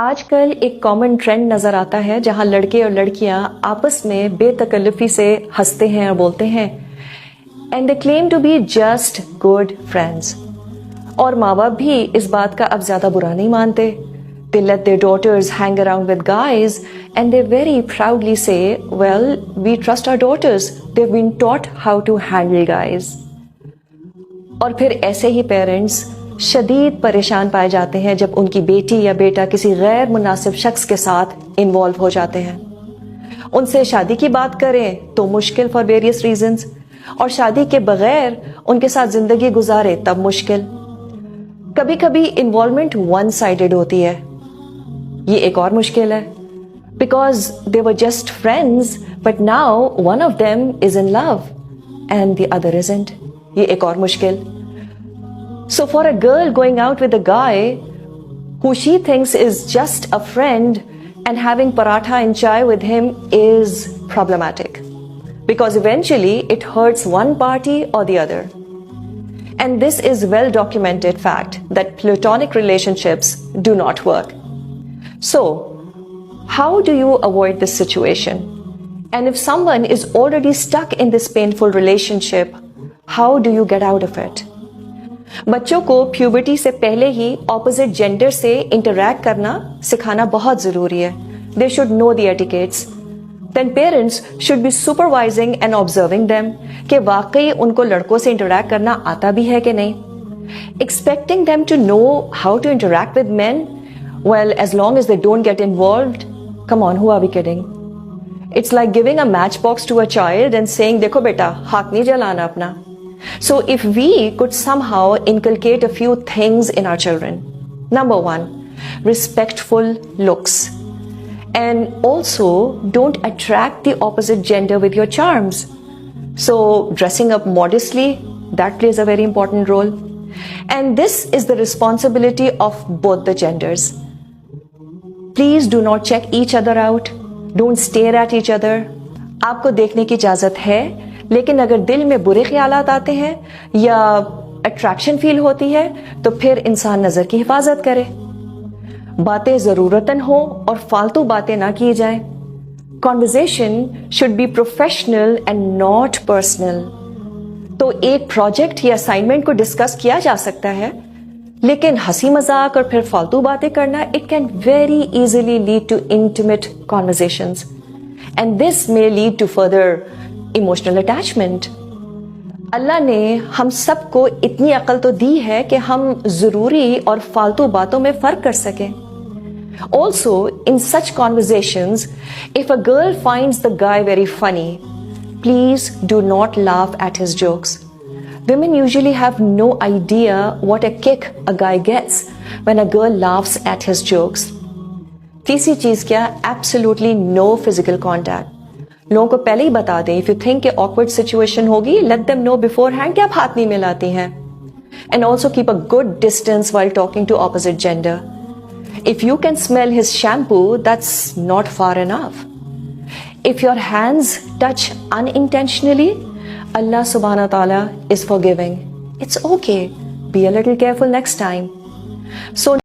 आजकल एक common trend नजर आता है जहां लड़के और लड़कियां आपस में बेतकल्लुफी से हंसते हैं और बोलते हैं and they claim to be just good friends. और माँ बाप भी इस बात का अब ज्यादा बुरा नहीं मानते। They let their daughters hang around with guys and they very proudly say, well, we trust our daughters. They've been taught how to handle guys. और फिर ऐसे ही पेरेंट्स शदीद परेशान पाए जाते हैं जब उनकी बेटी या बेटा किसी गैर मुनासिब शख्स के साथ इन्वॉल्व हो जाते हैं। उनसे शादी की बात करें तो मुश्किल फॉर वेरियस रीजंस, और शादी के बगैर उनके साथ जिंदगी गुजारे तब मुश्किल। कभी कभी इन्वॉल्वमेंट वन साइडेड होती है, ये एक और मुश्किल है, because they were just friends but now one of them is in love and the other isn't, ये एक और मुश्किल। So for a girl going out with a guy who she thinks is just a friend and having paratha and chai with him is problematic, because eventually it hurts one party or the other. And this is well documented fact that platonic relationships do not work. So how do you avoid this situation? And if someone is already stuck in this painful relationship, how do you get out of it? बच्चों को puberty से पहले ही opposite gender से interact करना सिखाना बहुत जरूरी है। They should know the etiquettes. Then parents should be supervising and observing them कि वाकई उनको लड़कों से इंटरैक्ट करना आता भी है कि नहीं। Expecting them to know how to interact with men, well as long as they don't get involved, come on, who are we kidding? It's like giving a match box to a child and saying देखो बेटा हाथ नहीं जलाना अपना। So if we could somehow inculcate a few things in our children. Number one, respectful looks. And also don't attract the opposite gender with your charms. So dressing up modestly, that plays a very important role. And this is the responsibility of both the genders. Please do not check each other out. Don't stare at each other. आपको देखने की इजाजत है, लेकिन अगर दिल में बुरे ख्यालात आते हैं या अट्रैक्शन फील होती है तो फिर इंसान नजर की हिफाजत करे। बातें जरूरतन हो और फालतू बातें ना की जाए। Conversation should be professional and not personal. तो एक प्रोजेक्ट या असाइनमेंट को डिस्कस किया जा सकता है, लेकिन हंसी मजाक और फिर फालतू बातें करना, it can very easily lead to intimate conversations and this may lead to further emotional attachment. अल्लाह ने हम सबको इतनी अकल तो दी है कि हम जरूरी और फालतू बातों में फर्क कर सकें। Also in such conversations, if a girl finds the guy very funny, please do not laugh at his jokes. Women usually have no idea what a kick a guy gets when a girl laughs at his jokes. तीसरी चीज क्या? Absolutely no physical contact. लोगों को पहले ही बता दें, if you think कि ऑकवर्ड सिचुएशन होगी, let them know beforehand कि आप हाथ नहीं मिलाती हैं। And also keep a good distance while talking to opposite gender. If you can smell his shampoo, that's not far enough. If your hands touch unintentionally, Allah subhanahu wa ta'ala is forgiving. It's okay. Be a little careful next time. So